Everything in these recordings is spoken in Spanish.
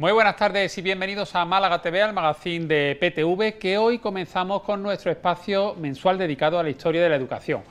Muy buenas tardes y bienvenidos a Málaga TV, al magazín de PTV, que hoy comenzamos con nuestro espacio mensual dedicado a la historia de la educación.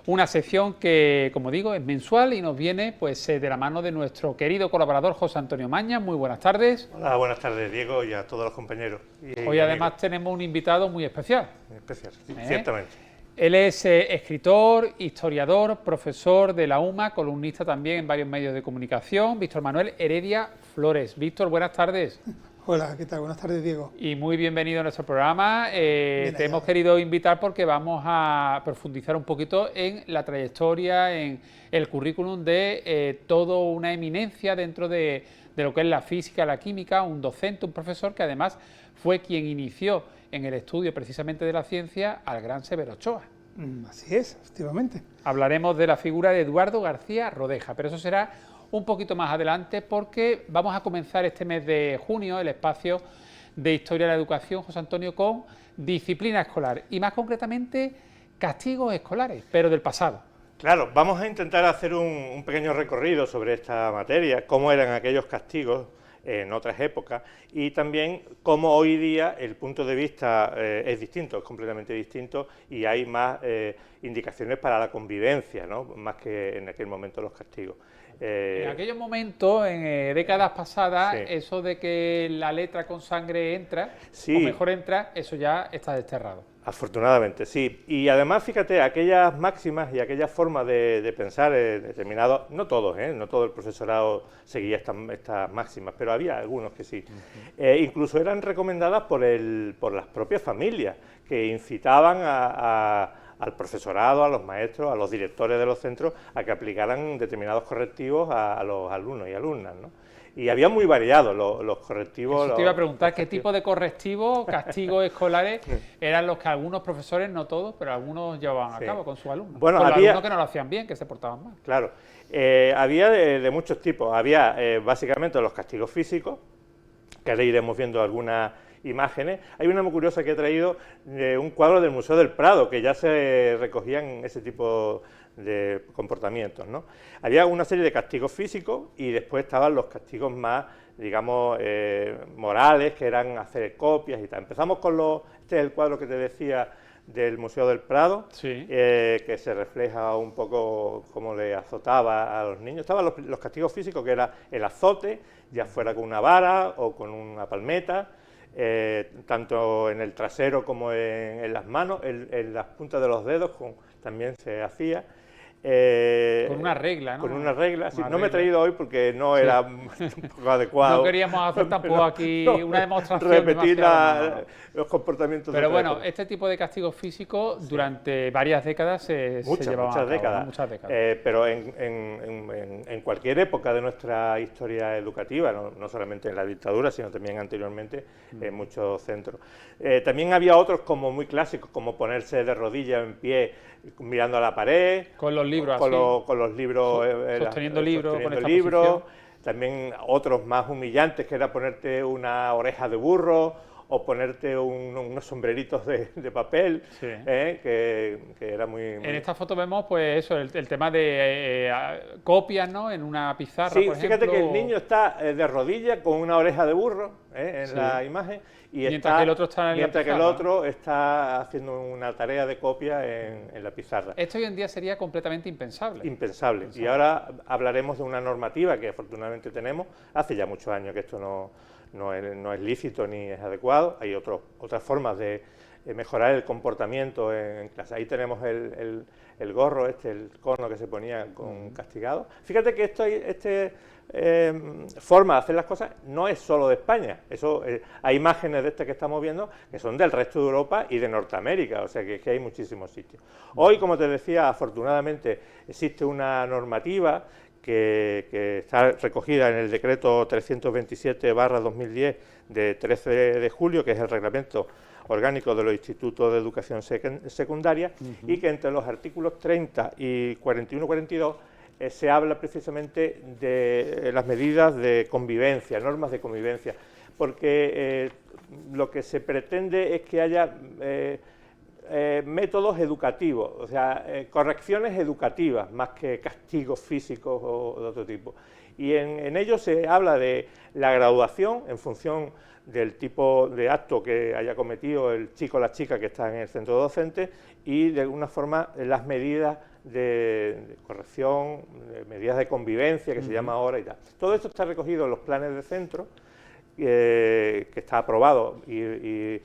Una sección que, como digo, es mensual y nos viene pues de la mano de nuestro querido colaborador José Antonio Maña. Muy buenas tardes. Hola, buenas tardes, Diego, y a todos los compañeros. Hoy además tenemos un invitado muy especial. Especial, sí, ciertamente. Él es escritor, historiador, profesor de la UMA, columnista también en varios medios de comunicación, Víctor Manuel Heredia Flores. Víctor, buenas tardes. Hola, ¿qué tal? Buenas tardes, Diego. Y muy bienvenido a nuestro programa. Te hemos querido invitar porque vamos a profundizar un poquito en la trayectoria, en el currículum de toda una eminencia dentro de lo que es la física, la química, un docente, un profesor que además fue quien inició en el estudio precisamente de la ciencia al gran Severo Ochoa. Así es, efectivamente. Hablaremos de la figura de Eduardo García Rodeja, pero eso será un poquito más adelante porque vamos a comenzar este mes de junio el espacio de Historia de la Educación, José Antonio, con disciplina escolar y más concretamente castigos escolares, pero del pasado. Claro, vamos a intentar hacer un pequeño recorrido sobre esta materia, cómo eran aquellos castigos en otras épocas y también cómo hoy día el punto de vista es distinto, es completamente distinto y hay más indicaciones para la convivencia, ¿no? Más que en aquel momento los castigos. En aquellos momentos, en décadas pasadas, Sí. eso de que la letra con sangre entra, Sí. o mejor entra, eso ya está desterrado. Afortunadamente, sí. Y además, fíjate, aquellas máximas y aquellas formas de pensar determinados, no todos, no todo el profesorado seguía estas máximas, pero había algunos que sí. Incluso eran recomendadas por las propias familias, que incitaban al profesorado, a los maestros, a los directores de los centros, a que aplicaran determinados correctivos a los alumnos y alumnas, ¿no? Y había muy variados los correctivos. Eso te iba a preguntar, ¿qué tipo de correctivos, castigos escolares eran los que algunos profesores, no todos, pero algunos llevaban a cabo con sus alumnos? Bueno, con los había alumnos que no lo hacían bien, que se portaban mal. Claro, había de muchos tipos. Había básicamente los castigos físicos, que ahora iremos viendo algunas imágenes. Hay una muy curiosa que he traído de un cuadro del Museo del Prado, que ya se recogían ese tipo de comportamientos, ¿no? Había una serie de castigos físicos y después estaban los castigos más, digamos, morales, que eran hacer copias y tal. Empezamos con este es el cuadro que te decía del Museo del Prado, Sí. Que se refleja un poco cómo le azotaba a los niños. Estaban los castigos físicos, que era el azote, ya fuera con una vara o con una palmeta, tanto en el trasero como en las manos, en las puntas de los dedos también se hacía. Con una regla, ¿no? Con una regla, sí. Una No me he regla. traído hoy porque no era un poco adecuado. No queríamos hacer tampoco aquí una demostración repetir demasiado, los comportamientos. Pero de bueno, época. este tipo de castigos físicos durante varias décadas se llevaban Muchas a cabo, décadas. ¿no? Muchas décadas. Pero en cualquier época de nuestra historia educativa, no solamente en la dictadura, sino también anteriormente en muchos centros. También había otros como muy clásicos, como ponerse de rodillas en pie mirando a la pared, Con los libros con así. con los libros, Sosteniendo libros, con esta libros. posición. También otros más humillantes, que era ponerte una oreja de burro o ponerte unos sombreritos de papel, Sí. Que era muy... En esta foto vemos pues eso, el tema de copias, ¿no? En una pizarra, Sí, por fíjate ejemplo. que el niño está de rodillas con una oreja de burro en Sí. la imagen y Mientras que el otro está en la mientras que el pizarra, otro está haciendo una tarea de copia en la pizarra. Esto hoy en día sería completamente impensable. Impensable. Y ahora hablaremos de una normativa que afortunadamente tenemos. Hace ya muchos años que esto no es lícito ni es adecuado. Hay otras formas de mejorar el comportamiento en clase. Ahí tenemos el gorro, el cono que se ponía con castigado. Fíjate que forma de hacer las cosas no es solo de España. Hay imágenes de estas que estamos viendo que son del resto de Europa y de Norteamérica, o sea que hay muchísimos sitios. Hoy, como te decía, afortunadamente existe una normativa que está recogida en el decreto 327/2010 de 13 de julio, que es el reglamento orgánico de los institutos de educación secundaria, y que entre los artículos 30 y 41-42 se habla precisamente de las medidas de convivencia, normas de convivencia, porque lo que se pretende es que haya métodos educativos, o sea, correcciones educativas, más que castigos físicos o de otro tipo. Y en ellos se habla de la graduación en función del tipo de acto que haya cometido el chico o la chica que está en el centro docente y de alguna forma las medidas de corrección, medidas de convivencia que se llama ahora y tal. Todo esto está recogido en los planes de centro, que está aprobado y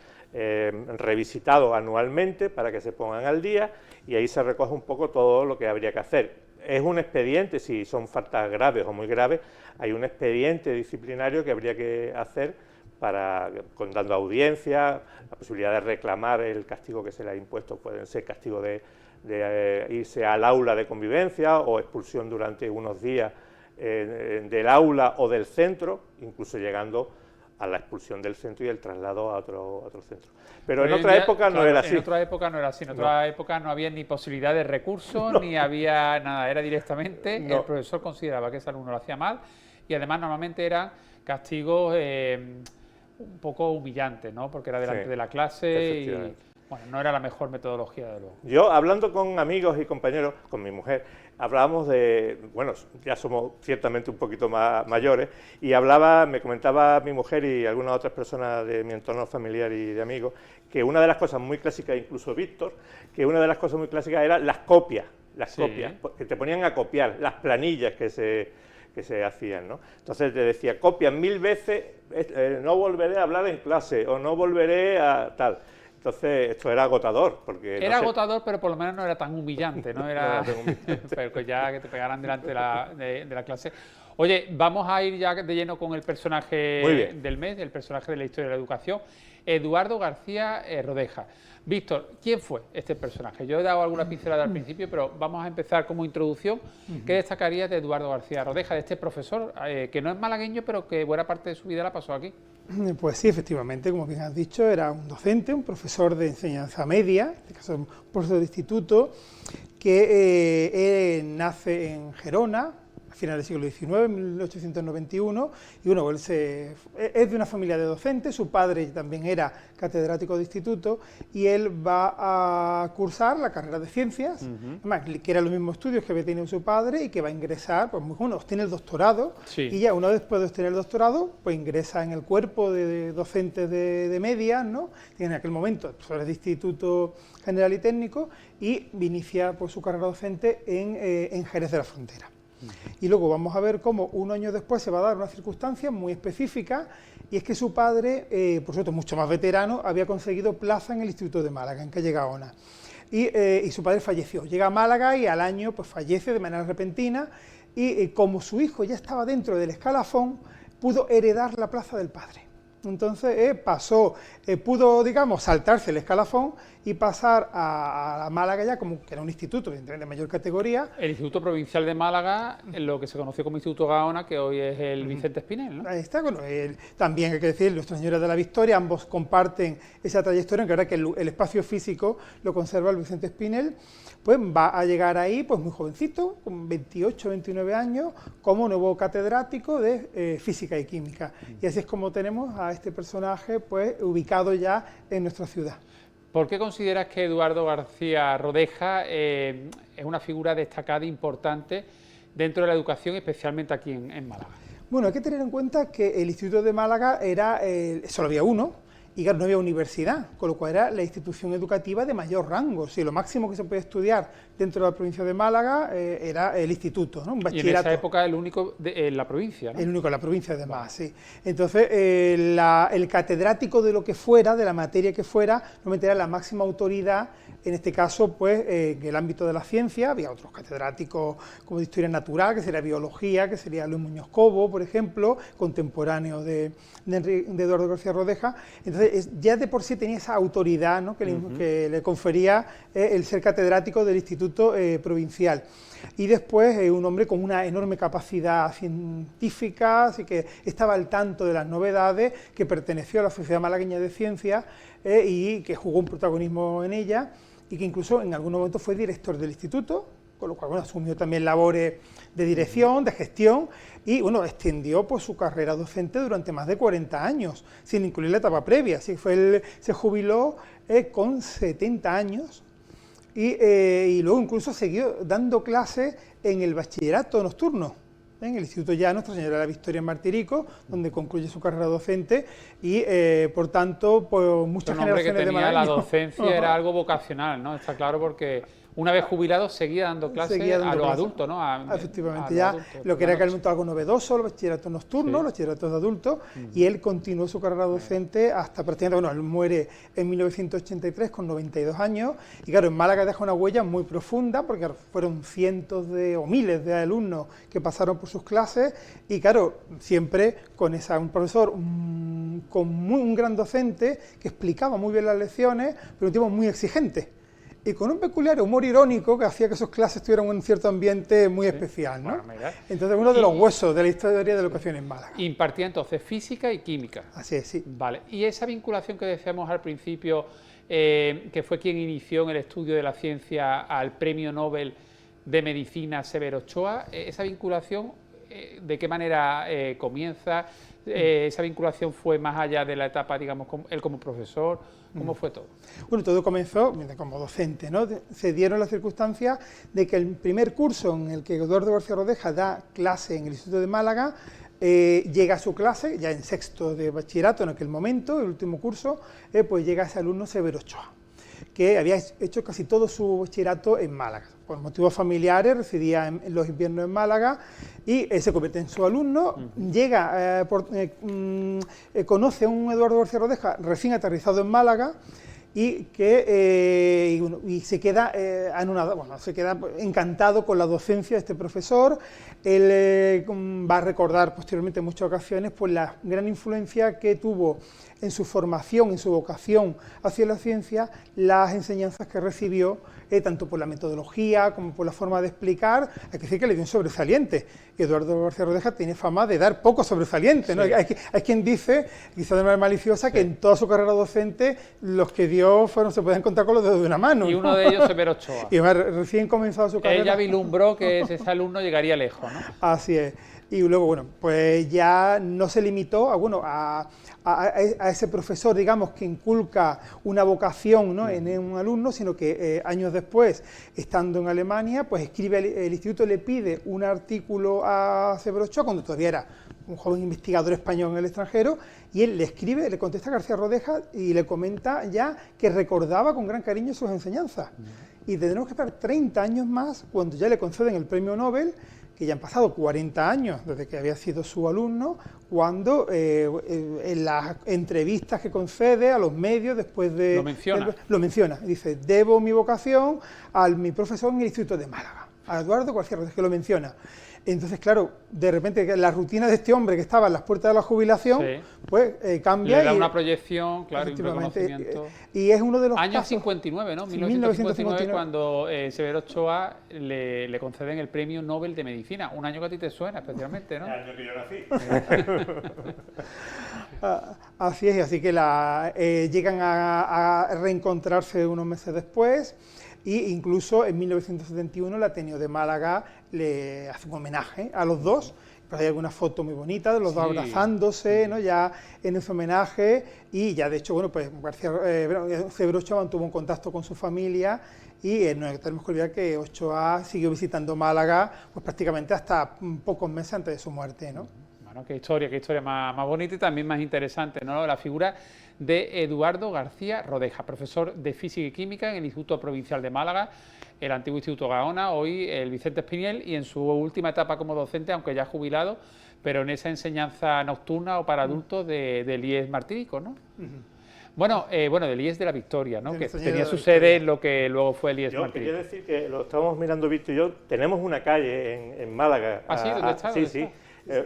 revisitado anualmente para que se pongan al día, y ahí se recoge un poco todo lo que habría que hacer. Es un expediente, si son faltas graves o muy graves, hay un expediente disciplinario que habría que hacer dando audiencia, la posibilidad de reclamar el castigo que se le ha impuesto, pueden ser castigo de irse al aula de convivencia o expulsión durante unos días del aula o del centro, incluso llegando a la expulsión del centro y el traslado a otro centro. Pero en otra época no era así. En otra época no era así, en otra época no había ni posibilidad de recurso, ni había nada, era directamente, el profesor consideraba que ese alumno lo hacía mal y además normalmente eran castigos un poco humillantes, ¿no? Porque era delante de la clase y bueno, no era la mejor metodología de luego. Yo, hablando con amigos y compañeros, con mi mujer, hablábamos de, bueno, ya somos ciertamente un poquito más mayores, y me comentaba mi mujer y algunas otras personas de mi entorno familiar y de amigos, que una de las cosas muy clásicas, incluso Víctor, que una de las cosas muy clásicas eran las copias, que te ponían a copiar, las planillas que se hacían, ¿no? Entonces te decía, copian 1000 veces, no volveré a hablar en clase, o no volveré a tal. Entonces, esto era agotador. Porque era agotador, pero por lo menos no era tan humillante, ¿no? Era pero que ya que te pegaran delante de la clase. Oye, vamos a ir ya de lleno con el personaje del mes, el personaje de la historia de la educación, Eduardo García Rodeja. Víctor, ¿quién fue este personaje? Yo he dado alguna pincelada al principio, pero vamos a empezar como introducción. ¿Qué destacarías de Eduardo García Rodeja, de este profesor, que no es malagueño, pero que buena parte de su vida la pasó aquí? Pues sí, efectivamente, como bien has dicho, era un docente, un profesor de enseñanza media, en este caso un profesor de instituto, que nace en Gerona, a finales del siglo XIX, en 1891, y bueno, él es de una familia de docentes, su padre también era catedrático de instituto, y él va a cursar la carrera de ciencias, además, que eran los mismos estudios que había tenido su padre, y que va a ingresar, pues bueno, obtiene el doctorado, y ya una vez después de obtener el doctorado, pues ingresa en el cuerpo de docentes de media, ¿no? En aquel momento, profesores de instituto general y técnico, y inicia pues, su carrera docente en Jerez de la Frontera. Y luego vamos a ver cómo un año después se va a dar una circunstancia muy específica, y es que su padre, por supuesto mucho más veterano, había conseguido plaza en el Instituto de Málaga, en calle Gaona, y su padre falleció. Llega a Málaga y al año pues, fallece de manera repentina, y como su hijo ya estaba dentro del escalafón, pudo heredar la plaza del padre. Entonces pudo, digamos, saltarse el escalafón y pasar a Málaga ya, como que era un instituto de mayor categoría. El Instituto Provincial de Málaga, en lo que se conoció como Instituto Gaona, que hoy es el Vicente Espinel, ¿no? Ahí está, bueno, también hay que decir, Nuestra Señora de la Victoria, ambos comparten esa trayectoria, aunque ahora que el espacio físico lo conserva el Vicente Espinel, pues va a llegar ahí pues muy jovencito, con 28, 29 años, como nuevo catedrático de Física y Química. Y así es como tenemos a este personaje pues ubicado ya en nuestra ciudad. ¿Por qué consideras que Eduardo García Rodeja es una figura destacada e importante dentro de la educación, especialmente aquí en Málaga? Bueno, hay que tener en cuenta que el Instituto de Málaga solo había uno, y claro, no había universidad, con lo cual era la institución educativa de mayor rango. Si lo máximo que se podía estudiar dentro de la provincia de Málaga era el instituto, ¿no? Un bachillerato. Y en esa época el único en la provincia, ¿no? El único en la provincia, además, sí. Entonces, el catedrático de lo que fuera, de la materia que fuera, normalmente era la máxima autoridad, en este caso, pues, en el ámbito de la ciencia. Había otros catedráticos como de Historia Natural, que sería Biología, que sería Luis Muñoz Cobo, por ejemplo, contemporáneo de Eduardo García Rodeja. Entonces, ya de por sí tenía esa autoridad, ¿no? que le confería el ser catedrático del Instituto Provincial. Y después un hombre con una enorme capacidad científica, así que estaba al tanto de las novedades, que perteneció a la Sociedad Malagueña de Ciencias y que jugó un protagonismo en ella, y que incluso en algún momento fue director del instituto, con lo cual bueno, asumió también labores de dirección, de gestión, y bueno, extendió pues, su carrera docente durante más de 40 años, sin incluir la etapa previa. Así fue se jubiló con 70 años y luego incluso siguió dando clases en el bachillerato nocturno, en el Instituto ya Nuestra Señora de la Victoria en Martirico, donde concluye su carrera docente y, por tanto, pues muchas generaciones de malagueños. La docencia era algo vocacional, ¿no? Está claro, porque una vez jubilado seguía dando clases a los adultos, ¿no? Efectivamente, ya adultos, lo que era en aquel momento algo novedoso, el bachillerato nocturno, los bachilleratos de adultos, y él continuó su carrera docente hasta prácticamente, bueno, él muere en 1983 con 92 años, y claro, en Málaga deja una huella muy profunda, porque claro, fueron cientos o miles de alumnos que pasaron por sus clases, y claro, siempre con un profesor, con un gran docente, que explicaba muy bien las lecciones, pero un tipo muy exigente. Y con un peculiar humor irónico que hacía que sus clases tuvieran un cierto ambiente muy especial, ¿no? Bueno, entonces, uno de los huesos de la historia de la educación en Málaga. Impartía entonces física y química. Así es, sí. Vale, y esa vinculación que decíamos al principio, que fue quien inició en el estudio de la ciencia al Premio Nobel de Medicina Severo Ochoa, esa vinculación, ¿de qué manera comienza? Esa vinculación fue más allá de la etapa, digamos, él como profesor. ¿Cómo fue todo? Bueno, todo comenzó como docente, ¿no? Se dieron las circunstancias de que el primer curso en el que Eduardo García Rodeja da clase en el Instituto de Málaga, llega a su clase, ya en sexto de bachillerato en aquel momento, el último curso, pues llega ese alumno Severo Ochoa, que había hecho casi todo su bachillerato en Málaga. Por motivos familiares residía en los inviernos en Málaga y se convierte en su alumno, llega, conoce a un Eduardo García Rodeja recién aterrizado en Málaga y se queda anonadado, bueno, se queda encantado con la docencia de este profesor. Él va a recordar posteriormente en muchas ocasiones pues, la gran influencia que tuvo en su formación, en su vocación hacia la ciencia, las enseñanzas que recibió, tanto por la metodología como por la forma de explicar. Hay que decir que le dio un sobresaliente. Eduardo García Rodeja tiene fama de dar poco sobresaliente, ¿no? Hay quien dice, quizá de manera maliciosa, que en toda su carrera docente los que dio se pueden contar con los dedos de una mano. Y uno de ellos Severo Ochoa. Y recién comenzado su carrera. Ella vislumbró que ese alumno llegaría lejos, ¿no? Así es. Y luego, bueno, pues ya no se limitó a ese profesor, digamos, que inculca una vocación, ¿no? en un alumno, sino que años después, estando en Alemania, pues escribe, el instituto le pide un artículo a Severo Ochoa, cuando todavía era un joven investigador español en el extranjero, y él le escribe, le contesta a García Rodeja y le comenta ya que recordaba con gran cariño sus enseñanzas. Y tendremos que esperar 30 años más, cuando ya le conceden el premio Nobel, que ya han pasado 40 años desde que había sido su alumno, cuando en las entrevistas que concede a los medios después de... Lo menciona. Dice, debo mi vocación a mi profesor en el Instituto de Málaga, a Eduardo García Rodeja, que lo menciona. Entonces, claro, de repente la rutina de este hombre que estaba en las puertas de la jubilación, pues cambia. Le da una proyección, claro, y un reconocimiento. Y es uno de los años casos, 59, ¿no? 1959, cuando Severo Ochoa le conceden el Premio Nobel de Medicina. Un año que a ti te suena especialmente, ¿no? El año que yo nací. Así es, así que llegan a reencontrarse unos meses después. Y incluso en 1971 el Ateneo de Málaga le hace un homenaje a los dos. Pues hay algunas fotos muy bonitas de los dos abrazándose, ¿no? Ya en ese homenaje, y ya de hecho, bueno, pues Severo Ochoa mantuvo un contacto con su familia y no tenemos que olvidar que Ochoa siguió visitando Málaga pues prácticamente hasta pocos meses antes de su muerte, ¿no? Bueno, qué historia más bonita y también más interesante, ¿no? La figura de Eduardo García Rodeja, profesor de Física y Química en el Instituto Provincial de Málaga, el antiguo Instituto Gaona, hoy el Vicente Espinel, y en su última etapa como docente, aunque ya jubilado, pero en esa enseñanza nocturna o para adultos del IES Martirico, ¿no? Bueno, del IES de la Victoria, ¿no? Que tenía su sede en lo que luego fue el IES Martirico. Quería decir que lo estábamos mirando Víctor y yo, tenemos una calle en Málaga. ¿Ah, sí? ¿Dónde está? Sí.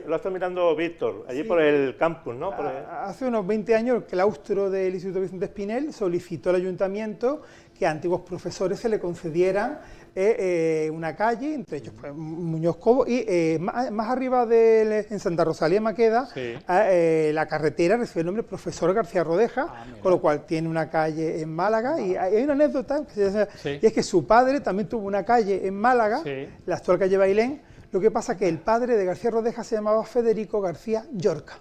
Lo está mirando Víctor, allí por el campus, ¿no? Hace unos 20 años el claustro del Instituto Vicente Espinel solicitó al ayuntamiento que a antiguos profesores se le concedieran una calle, entre ellos pues, Muñoz Cobo, y más arriba en Santa Rosalía Maqueda, Sí. la carretera recibe el nombre Profesor García Rodeja, con lo cual tiene una calle en Málaga, y hay una anécdota, Sí. y es que su padre también tuvo una calle en Málaga, Sí. la actual calle Bailén. Lo que pasa es que el padre de García Rodeja se llamaba Federico García Llorca.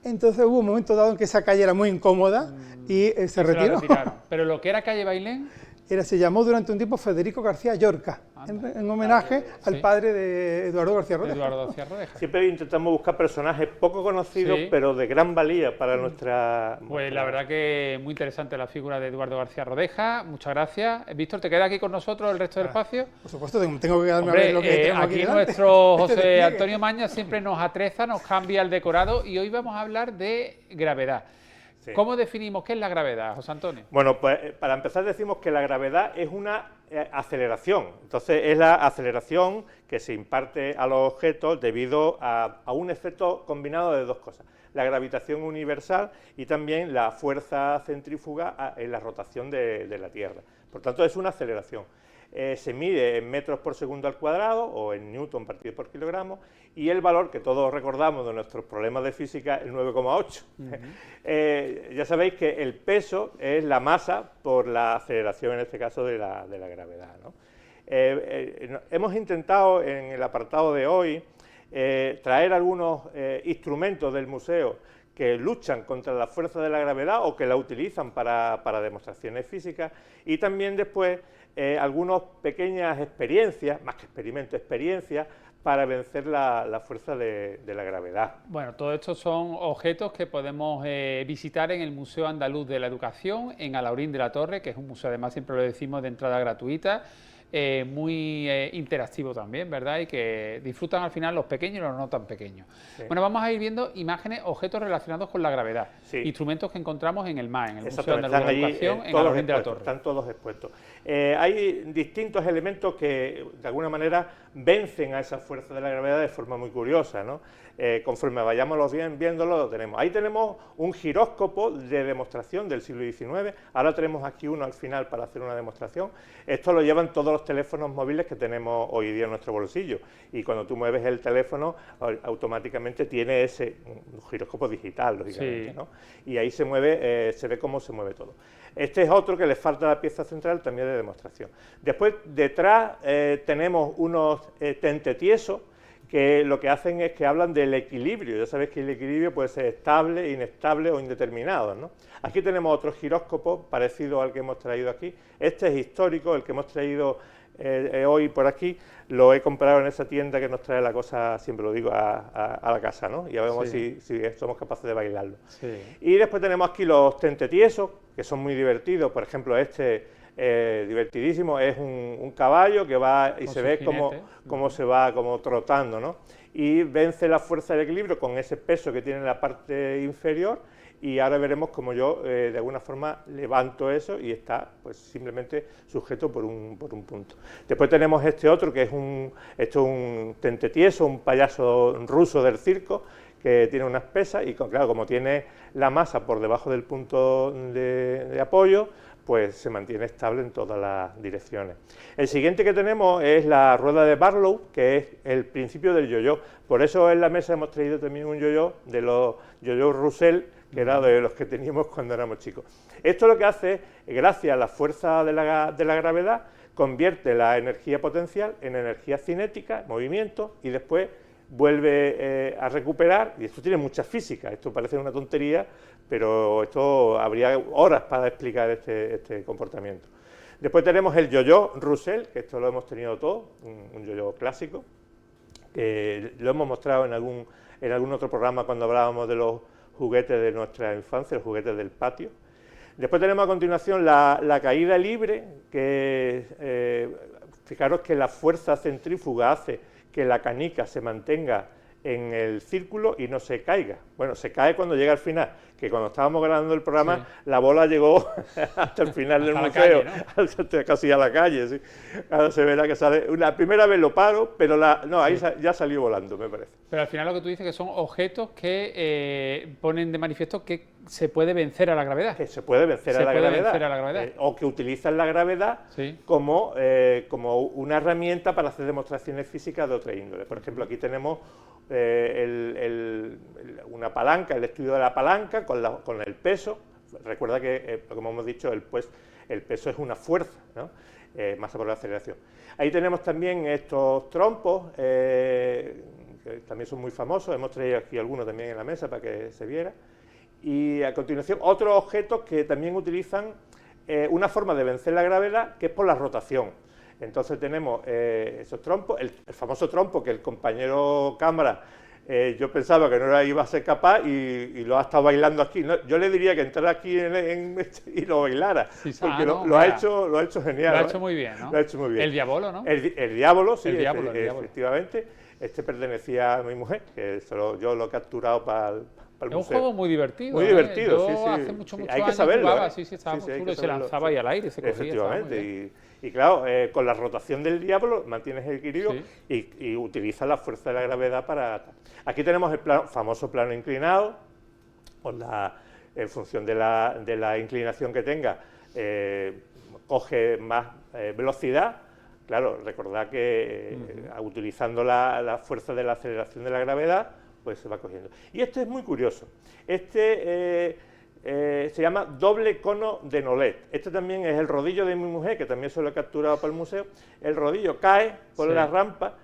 Entonces hubo un momento dado en que esa calle era muy incómoda y se la retiró. retiraron. Pero lo que era calle Bailén, Se llamó durante un tiempo Federico García Llorca, en homenaje al Sí. padre de Eduardo García Rodeja. Eduardo García Rodeja. Siempre intentamos buscar personajes poco conocidos, Sí. pero de gran valía para nuestra... Pues la verdad que muy interesante la figura de Eduardo García Rodeja. Muchas gracias. Víctor, ¿te queda aquí con nosotros el resto del espacio? Por supuesto, tengo que quedarme a Hombre, ver lo que tenemos aquí delante. nuestro Este José despliegue. Antonio Maña siempre nos atreza, nos cambia el decorado y hoy vamos a hablar de gravedad. Sí. ¿Cómo definimos qué es la gravedad, José Antonio? Bueno, pues para empezar decimos que la gravedad es una aceleración. Entonces es la aceleración que se imparte a los objetos debido a un efecto combinado de dos cosas. La gravitación universal y también la fuerza centrífuga en la rotación de la Tierra. Por tanto, es una aceleración. Se mide en metros por segundo al cuadrado o en newton partido por kilogramo, y el valor que todos recordamos de nuestros problemas de física es el 9,8. Ya sabéis que el peso es la masa por la aceleración, en este caso, de la gravedad, ¿no? Hemos intentado en el apartado de hoy traer algunos instrumentos del museo que luchan contra la fuerza de la gravedad o que la utilizan para demostraciones físicas, y también después algunas pequeñas experiencias, más que experimentos, experiencias para vencer la fuerza de la gravedad. Bueno, todo esto son objetos que podemos visitar en el Museo Andaluz de la Educación, en Alhaurín de la Torre, que es un museo, además, siempre lo decimos, de entrada gratuita, muy interactivo también, ¿verdad? Y que disfrutan al final los pequeños y los no tan pequeños. Sí. Bueno, vamos a ir viendo imágenes, objetos relacionados con la gravedad, Sí. instrumentos que encontramos en el MAE, en el Museo Exactamente, Andaluz de la están Educación, allí en todos Alhaurín de la expuestos, Torre. están todos expuestos. Hay distintos elementos que de alguna manera vencen a esa fuerza de la gravedad de forma muy curiosa, ¿no? Conforme vayamos viéndolo, lo tenemos. Ahí tenemos un giróscopo de demostración del siglo XIX, ahora tenemos aquí uno al final para hacer una demostración. Esto lo llevan todos los teléfonos móviles que tenemos hoy día en nuestro bolsillo, y cuando tú mueves el teléfono automáticamente tiene un giróscopo digital, lógicamente, Sí. ¿no? Y ahí se mueve, se ve cómo se mueve todo. Este es otro que le falta la pieza central también de demostración. Después, detrás tenemos unos tentetiesos que lo que hacen es que hablan del equilibrio. Ya sabéis que el equilibrio puede ser estable, inestable o indeterminado, ¿no? Aquí tenemos otro giróscopo parecido al que hemos traído aquí. Este es histórico, el que hemos traído hoy por aquí, lo he comprado en esa tienda que nos trae la cosa, siempre lo digo, a la casa, ¿no? Y ya vemos Sí. si somos capaces de bailarlo. Sí. Y después tenemos aquí los tentetiesos, que son muy divertidos. Por ejemplo, este divertidísimo es un caballo que va y Con se su ve jinete. cómo se va como trotando, ¿no? Y vence la fuerza del equilibrio con ese peso que tiene en la parte inferior, y ahora veremos cómo yo de alguna forma levanto eso y está pues simplemente sujeto por un punto. Después tenemos este otro que es esto es un tentetieso, un payaso ruso del circo, que tiene unas pesas y claro, como tiene la masa por debajo del punto de apoyo, pues se mantiene estable en todas las direcciones. El siguiente que tenemos es la rueda de Barlow, que es el principio del yo-yo. Por eso en la mesa hemos traído también un yo-yo de los yo-yo Russell, que era de los que teníamos cuando éramos chicos. Esto lo que hace, gracias a la fuerza de la gravedad, convierte la energía potencial en energía cinética, movimiento, y después vuelve a recuperar, y esto tiene mucha física, esto parece una tontería, pero esto habría horas para explicar este comportamiento. Después tenemos el yo-yo Russell, que esto lo hemos tenido todos, un yo-yo clásico, que lo hemos mostrado en algún otro programa cuando hablábamos de los juguetes de nuestra infancia, los juguetes del patio. Después tenemos a continuación la caída libre, que fijaros que la fuerza centrífuga hace que la canica se mantenga en el círculo y no se caiga. Bueno, se cae cuando llega al final, que cuando estábamos grabando el programa, la bola llegó hasta el final del museo, ¿no? Casi a la calle, sí. Ahora se verá que sale, la primera vez lo paro, pero ahí ya salió volando, me parece. Pero al final lo que tú dices que son objetos que ponen de manifiesto que se puede vencer a la gravedad. Que se puede vencer a la gravedad. O que utilizan la gravedad como una herramienta para hacer demostraciones físicas de otra índole. Por ejemplo, aquí tenemos una palanca, el estudio de la palanca con el peso. Recuerda que, como hemos dicho, el peso es una fuerza, ¿no? Masa por la aceleración. Ahí tenemos también estos trompos, que también son muy famosos. Hemos traído aquí algunos también en la mesa para que se viera. Y a continuación, otros objetos que también utilizan una forma de vencer la gravedad, que es por la rotación. Entonces tenemos esos trompos, el famoso trompo que el compañero cámara, yo pensaba que no iba a ser capaz y lo ha estado bailando aquí. No, yo le diría que entrara aquí y lo bailara, porque lo ha hecho genial. Lo ha hecho muy bien, ¿no? Lo ha hecho muy bien. El diabolo, ¿no? El diablo, sí, el diablo. Efectivamente. Este pertenecía a mi mujer, que yo lo he capturado para el es un juego muy divertido. Muy divertido, Yo sí. hace muchos hay que años saberlo, jugaba, estaba muy chulo, y se lanzaba ahí al aire, se cogía. Efectivamente, y claro, con la rotación del diablo mantienes el equilibrio y utilizas la fuerza de la gravedad para... Aquí tenemos el famoso plano inclinado, en función de la inclinación que tenga, coge más velocidad. Claro, recordad que utilizando la fuerza de la aceleración de la gravedad, pues se va cogiendo. Y este es muy curioso. Este se llama doble cono de Nolet. Este también es el rodillo de mi mujer, que también se lo he capturado para el museo. El rodillo cae por la rampa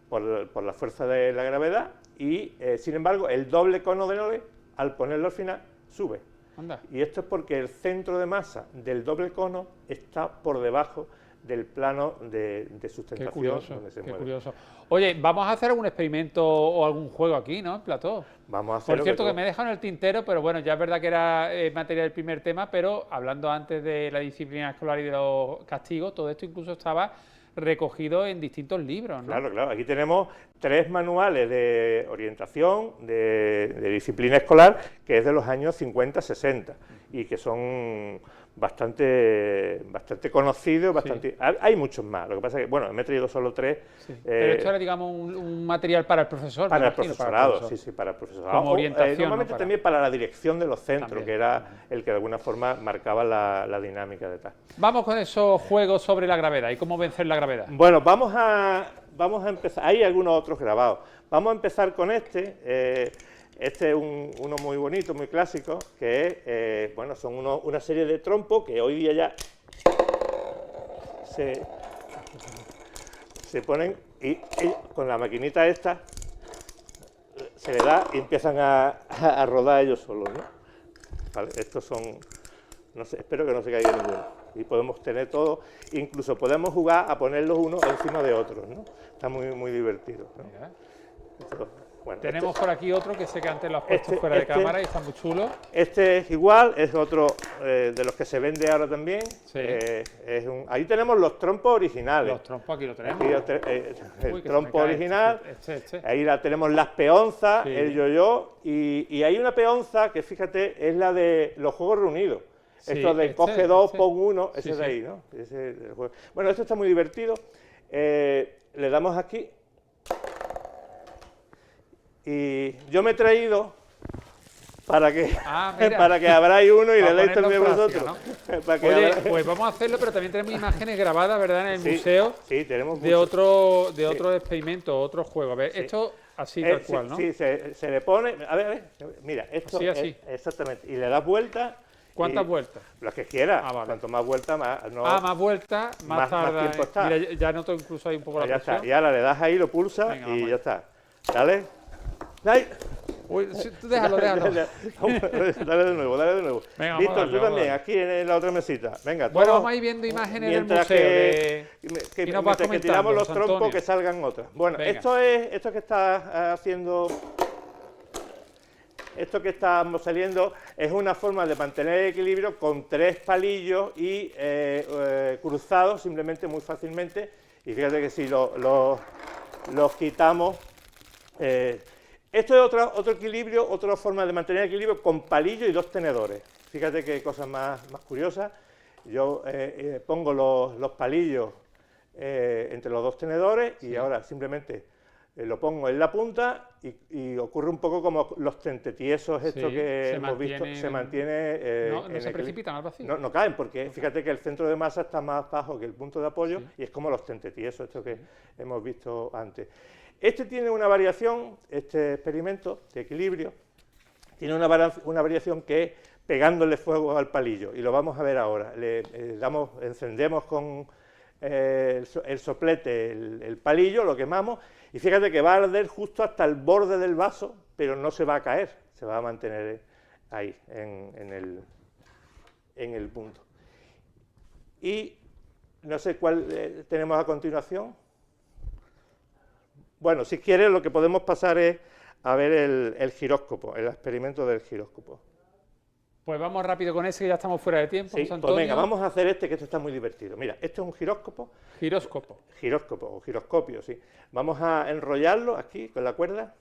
por la fuerza de la gravedad y, sin embargo, el doble cono de Nolet, al ponerlo al final, sube. Anda. Y esto es porque el centro de masa del doble cono está por debajo del plano de sustentación. Qué curioso, donde se qué mueve. Curioso. Oye, vamos a hacer algún experimento o algún juego aquí, ¿no? En plató. Vamos a hacer. Por cierto, que me he dejado en el tintero, pero bueno, ya es verdad que era materia del primer tema, pero hablando antes de la disciplina escolar y de los castigos, todo esto incluso estaba recogido en distintos libros, ¿no? Claro. Aquí tenemos 3 manuales de orientación de disciplina escolar, que es de los años 50-60 y que son bastante conocidos, hay muchos más. Lo que pasa es que, bueno, me he traído solo 3. Pero esto era, digamos, un material para el profesor. Para el profesorado, para el profesorado. Como orientación. Normalmente también para la dirección de los centros, también, que era el que de alguna forma marcaba la dinámica de tal. Vamos con esos juegos sobre la gravedad y cómo vencer la gravedad. Bueno, vamos a empezar. Hay algunos otros grabados. Vamos a empezar con este. Este es uno muy bonito, muy clásico, que es, bueno, son una serie de trompos que hoy día ya se ponen y con la maquinita esta se le da y empiezan a rodar ellos solos, ¿no? Vale, estos son, no sé, espero que no se caiga ninguno. Y podemos tener todo, incluso podemos jugar a ponerlos unos encima de otros, ¿no? Está muy divertido, ¿no? Esto, bueno, tenemos por aquí otro que sé que antes lo has puesto fuera de cámara y está muy chulo. Este es igual, es otro de los que se vende ahora también. Sí. Ahí tenemos los trompos originales. Los trompos aquí lo tenemos. Aquí el trompo original. Ahí tenemos las peonzas, el yo-yo. Y hay una peonza que, fíjate, es la de los Juegos Reunidos. Esto de coge 2, pon 1, ese de ahí, ¿no? Bueno, esto está muy divertido. Le damos aquí. Y yo me he traído para que abráis uno y le deis también vosotros. ¿No? Oye, pues vamos a hacerlo, pero también tenemos imágenes grabadas, ¿verdad?, en el museo. Sí, tenemos de otro experimento, otro juego. A ver, esto así tal cual, ¿no? Sí, se le pone. A ver, mira, esto así. Exactamente. Y le das vuelta. ¿Cuántas vueltas? Las que quieras. Vale. Cuanto más vueltas, más. No, más vueltas, más tarda. Más tiempo está. Mira, ya noto incluso ahí un poco la presión. Está. Y ahora le das ahí, lo pulsas. Venga, y ya está. Dale. ¡Ay! Uy, déjalo. Dale de nuevo. Venga, Víctor, tú también, aquí en la otra mesita. Venga, bueno, vamos a ir viendo imágenes del museo. Mientras que tiramos los trompos, Antonio, que salgan otras. Bueno, esto que está haciendo, esto que estamos saliendo, es una forma de mantener el equilibrio con 3 palillos y cruzados simplemente muy fácilmente. Y fíjate que si los quitamos, Esto es otro equilibrio, otra forma de mantener el equilibrio con palillo y 2 tenedores. Fíjate qué cosas más curiosas. Yo pongo los palillos entre los 2 tenedores y ahora simplemente lo pongo en la punta y ocurre un poco como los tentetiesos estos que hemos visto, se mantiene... no se precipitan al vacío. No caen, porque fíjate que el centro de masa está más bajo que el punto de apoyo y es como los tentetiesos estos que hemos visto antes. Este tiene una variación, este experimento de equilibrio, tiene una variación que es pegándole fuego al palillo, y lo vamos a ver ahora. Encendemos con el soplete el palillo, lo quemamos, y fíjate que va a arder justo hasta el borde del vaso, pero no se va a caer, se va a mantener ahí, en el punto. Y no sé cuál tenemos a continuación. Bueno, si quieres, lo que podemos pasar es a ver el giróscopo, el experimento del giróscopo. Pues vamos rápido con ese, que ya estamos fuera de tiempo. Sí, pues venga, vamos a hacer este, que esto está muy divertido. Mira, esto es un giróscopo. Giróscopo o giroscopio, sí. Vamos a enrollarlo aquí con la cuerda.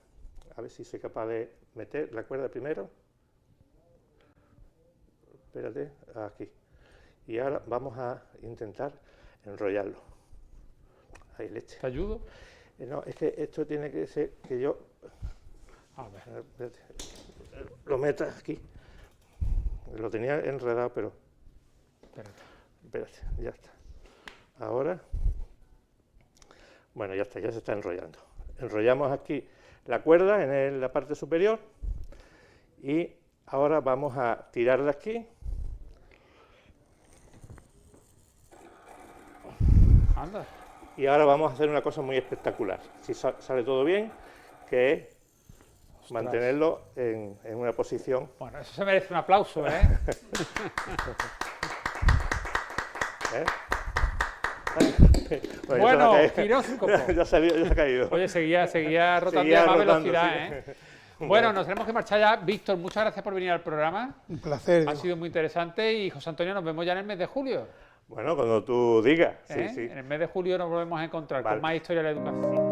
A ver si soy capaz de meter la cuerda primero. Espérate, aquí. Y ahora vamos a intentar enrollarlo. Ahí, leche. ¿Te ayudo? No, es que esto tiene que ser que yo... A ver. Espérate, lo meta aquí. Lo tenía enredado, pero... Espérate, ya está. Ahora... Bueno, ya está, ya se está enrollando. Enrollamos aquí la cuerda en la parte superior y ahora vamos a tirar de aquí. Anda. Y ahora vamos a hacer una cosa muy espectacular, si sale todo bien, que es mantenerlo en una posición... Bueno, eso se merece un aplauso, ¿eh? Bueno, giróscopo. Ya se ha caído. Oye, seguía rotando a más velocidad, ¿eh? Bueno, nos tenemos que marchar ya. Víctor, muchas gracias por venir al programa. Un placer. Ha sido muy interesante y José Antonio, nos vemos ya en el mes de julio. Bueno, cuando tú digas. ¿Eh? Sí. En el mes de julio nos volvemos a encontrar con más historia de la educación.